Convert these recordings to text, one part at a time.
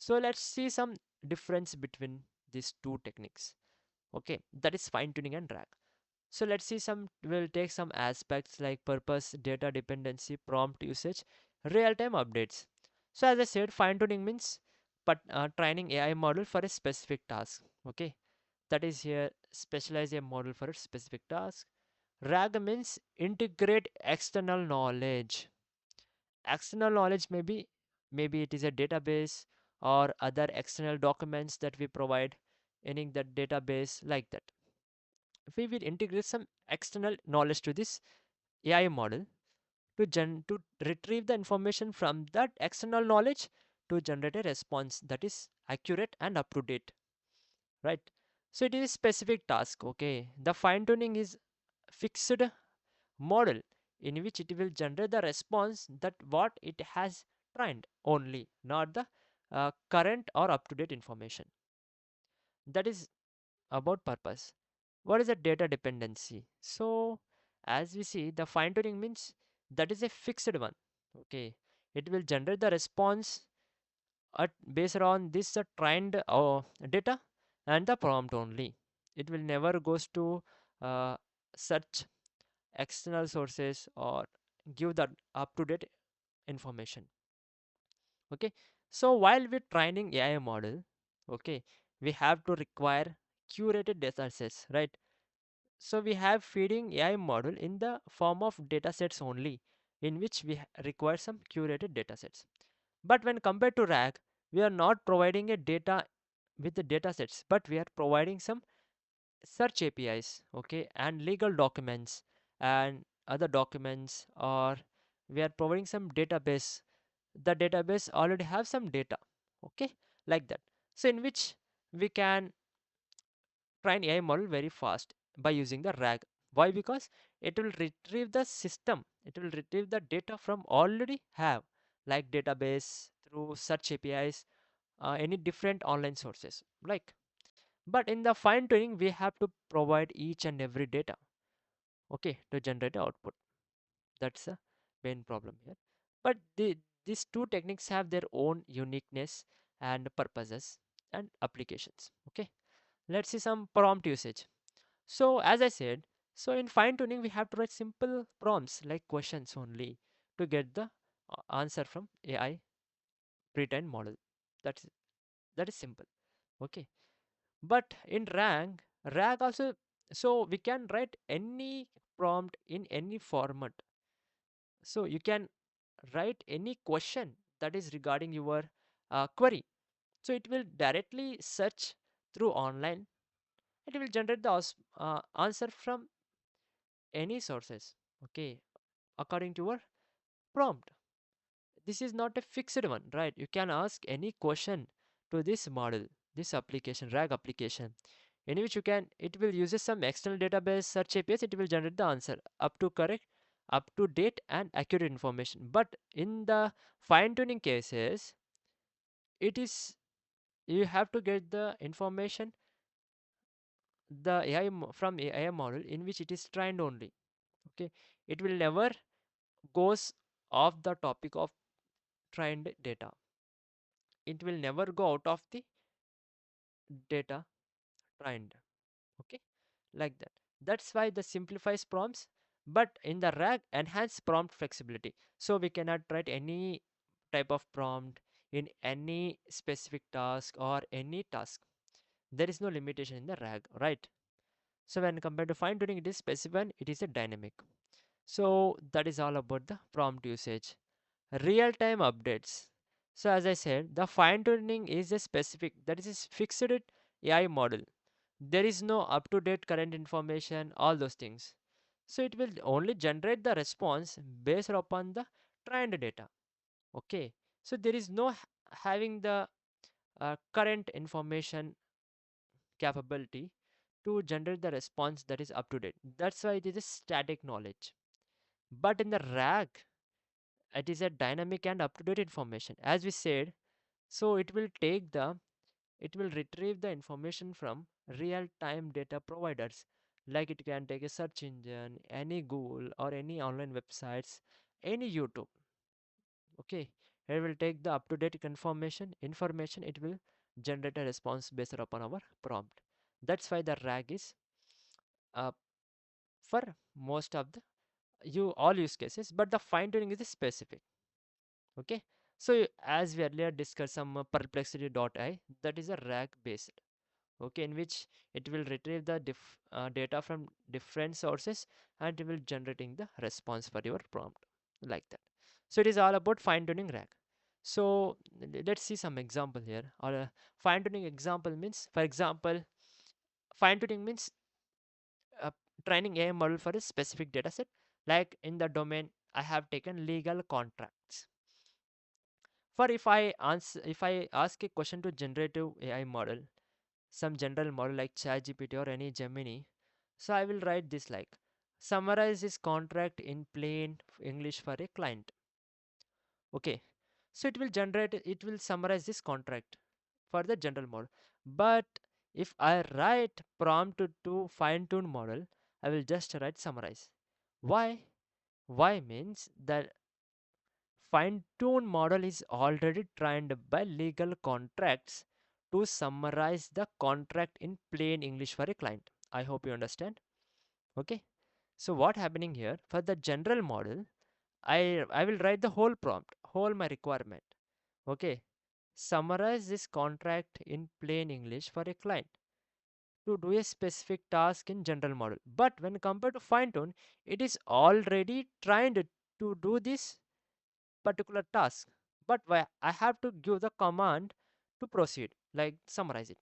So let's see some difference between these two techniques. Okay, that is fine tuning and RAG. So let's see some, we'll take some aspects like purpose, data dependency, prompt usage, real-time updates. So as I said, fine tuning means but training AI model for a specific task. Okay, that is here specialize a model for a specific task. RAG means integrate external knowledge. External knowledge maybe it is a database or other external documents that we provide in that database, like that we will integrate some external knowledge to this AI model to retrieve the information from that external knowledge to generate a response that is accurate and up to date, right? So it is a specific task. Okay, the fine tuning is fixed model in which it will generate the response that what it has trained only, not the current or up to date information. That is about purpose. What is a data dependency? So as we see, the fine tuning means that is a fixed one. Okay, it will generate the response based on this trained data and the prompt only. It will never goes to uh, search external sources or give the up to date information. Okay, so while we're training AI model, okay, we have to require curated data sets, right? So we have feeding AI model in the form of datasets only, in which we require some curated datasets. But when compared to RAG, we are not providing a data with the datasets, but we are providing some search APIs, okay, and legal documents and other documents, or we are providing some database. The database already have some data, okay, like that. So in which we can train AI model very fast by using the RAG. Why? Because it will retrieve the system. It will retrieve the data from already have, like database through search APIs, any different online sources. Like, but in the fine tuning, we have to provide each and every data, okay, to generate the output. That's the main problem here. But these two techniques have their own uniqueness and purposes and applications. Okay, let's see some prompt usage. So as I said, so in fine tuning we have to write simple prompts like questions only to get the answer from AI pre-trained model. That's that is simple. Okay. But in RAG also, so we can write any prompt in any format. So you can write any question that is regarding your query. So it will directly search through online. It will generate the answer from any sources. Okay, according to your prompt. This is not a fixed one, right? You can ask any question to this model, this application, RAG application, in which you can, it will uses some external database search APIs, it will generate the answer up to correct, up to date and accurate information. But in the fine tuning cases, it is, you have to get the information, the from AI model in which it is trained only. Okay, it will never goes off the topic of trained data. It will never go out of the data trained. Okay, like that. That's why the simplifies prompts, but in the RAG enhance prompt flexibility. So we cannot write any type of prompt in any specific task or any task. There is no limitation in the RAG, right? So when compared to fine tuning, it is specific, it is a dynamic. So that is all about the prompt usage. Real time updates. So as I said, the fine tuning is a specific, that is a fixed AI model. There is no up to date current information, all those things. So it will only generate the response based upon the trained data. Okay, so there is no having the current information capability to generate the response that is up to date. That's why it is a static knowledge. But in the RAG, it is a dynamic and up to date information, as we said. So it will retrieve the information from real time data providers, like it can take a search engine, any Google or any online websites, any YouTube. Okay, It will take the up-to-date information. It will generate a response based upon our prompt. That's why the RAG is uh, for most of the you all use cases, but the fine tuning is specific. Okay, so as we earlier discussed, some perplexity.ai, that is a RAG based, okay, in which it will retrieve the data from different sources and it will generating the response for your prompt like that. So it is all about fine tuning RAG. So let's see some example here. Or fine tuning example means, for example, fine tuning means uh, training AI model for a specific data set. Like in the domain, I have taken legal contracts. For if I ask a question to generative AI model, some general model like ChatGPT or any Gemini, so I will write this like, summarize this contract in plain English for a client. Okay, so it will summarize this contract for the general model. But if I write prompt to fine tune model, I will just write summarize. Why? Why means that fine tune model is already trained by legal contracts to summarize the contract in plain English for a client. I hope you understand. Okay. So what happening here for the general model, I will write the whole prompt, whole my requirement. Okay. Summarize this contract in plain English for a client to do a specific task in general model. But when compared to fine tune, it is already trained to do this particular task. But I have to give the command to proceed, like summarize it.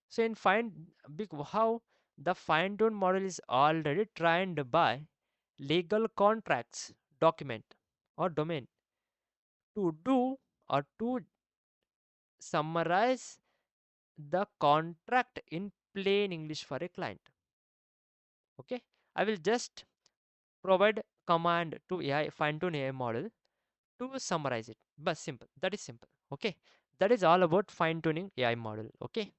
So in how the fine tune model is already trained by legal contracts document or domain to do or to summarize the contract in plain English for a client. Okay, I will just provide command to AI fine tune AI model to summarize it. But simple. That is simple. Okay, that is all about fine tuning AI model. Okay.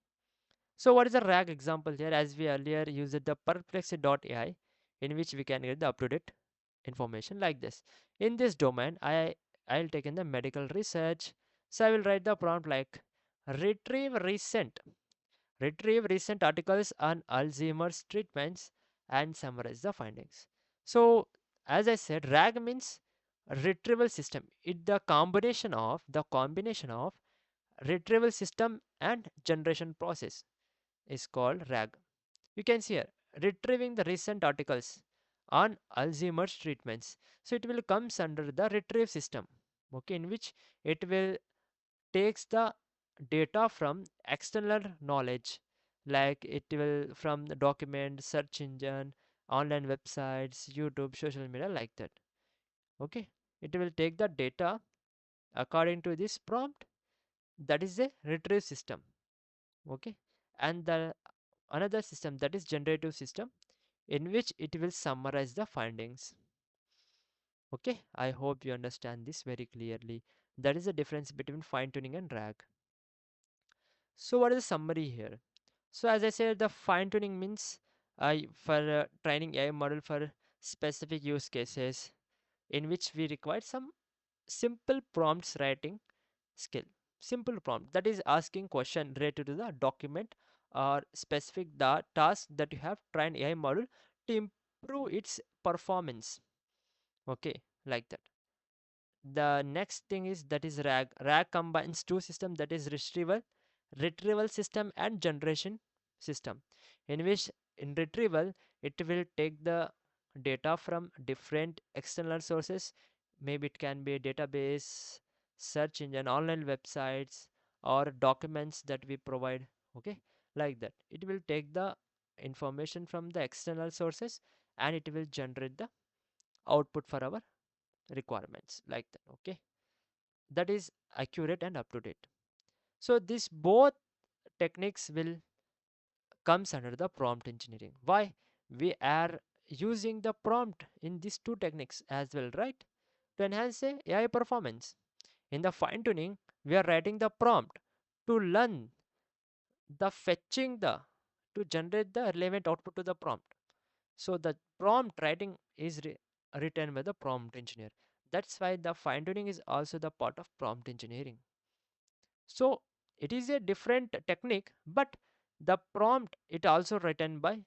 So what is the RAG example here? As we earlier used the perplexity.ai, in which we can get the up-to-date information like this. In this domain, I'll take in the medical research. So I will write the prompt like, retrieve recent articles on Alzheimer's treatments and summarize the findings. So as I said, RAG means retrieval system. The combination of retrieval system and generation process is called RAG. You can see here, retrieving the recent articles on Alzheimer's treatments. So it will comes under the retrieve system, okay, in which it will takes the data from external knowledge, like it will from the document, search engine, online websites, YouTube, social media, like that. Okay, it will take the data according to this prompt. That is a retrieve system. Okay, and the another system, that is generative system, in which it will summarize the findings. Okay, I hope you understand this very clearly. That is the difference between fine tuning and RAG. So what is the summary here? So as I said, the fine tuning means for training AI model for specific use cases in which we require some simple prompts writing skill. Simple prompt, that is asking question related to the document or specific task that you have trained AI model to improve its performance. Okay, like that. The next thing is that is RAG. RAG combines two systems, that is retrieval system and generation system, in which in retrieval it will take the data from different external sources. Maybe it can be a database, search engine, online websites, or documents that we provide. Okay, like that. It will take the information from the external sources and it will generate the output for our requirements like that. Okay, that is accurate and up to date. So this both techniques will comes under the prompt engineering. Why? We are using the prompt in these two techniques as well, right, to enhance the AI performance. In the fine tuning, we are writing the prompt to learn the fetching the to generate the relevant output to the prompt. So the prompt writing is written by the prompt engineer. That's why the fine tuning is also the part of prompt engineering. So it is a different technique, but the prompt it also written by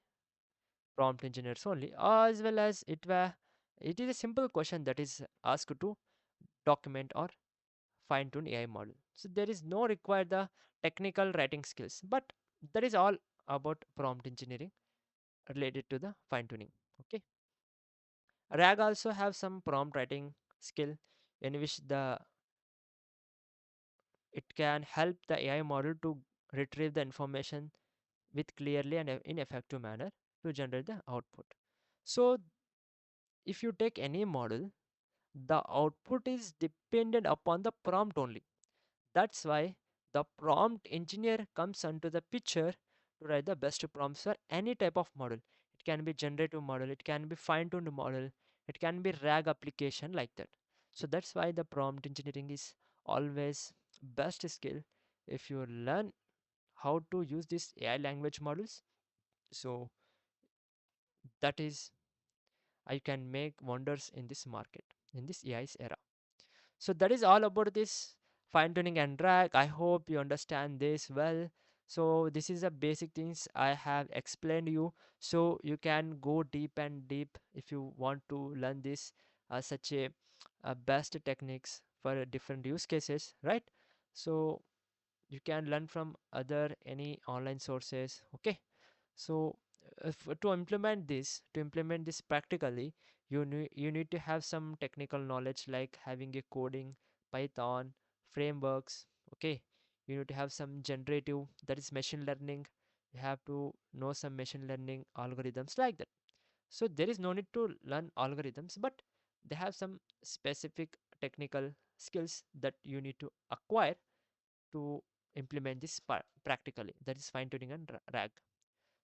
prompt engineers only, as well as it is a simple question that is asked to document or fine tune AI model. So there is no require the technical writing skills, but that is all about prompt engineering related to the fine tuning. Okay, RAG also have some prompt writing skill in which the it can help the AI model to retrieve the information with clearly and in effective manner to generate the output. So if you take any model, the output is dependent upon the prompt only. That's why the prompt engineer comes into the picture to write the best prompts for any type of model. It can be generative model, it can be fine-tuned model, it can be RAG application like that. So that's why the prompt engineering is always best skill if you learn how to use these AI language models. So that is I can make wonders in this market, in this AI's era. So that is all about this fine tuning and drag. I hope you understand this well. So this is the basic things I have explained you. So you can go deep and deep if you want to learn this such a best techniques for different use cases, right? So you can learn from other any online sources. Okay, so to implement this practically, you need to have some technical knowledge like having a coding, Python, frameworks. Okay, you need to have some generative, that is machine learning. You have to know some machine learning algorithms like that. So there is no need to learn algorithms, but they have some specific technical skills that you need to acquire to implement this practically. That is fine tuning and RAG.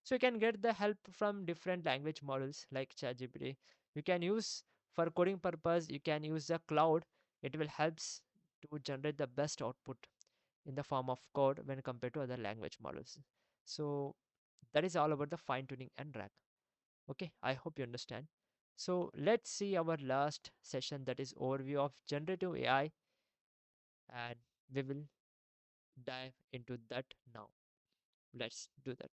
So you can get the help from different language models like ChatGPT. You can use for coding purpose, you can use the cloud. It will helps to generate the best output in the form of code when compared to other language models. So that is all about the fine tuning and RAG. Okay, I hope you understand. So let's see our last session, that is overview of generative AI, and we will dive into that now. Let's do that.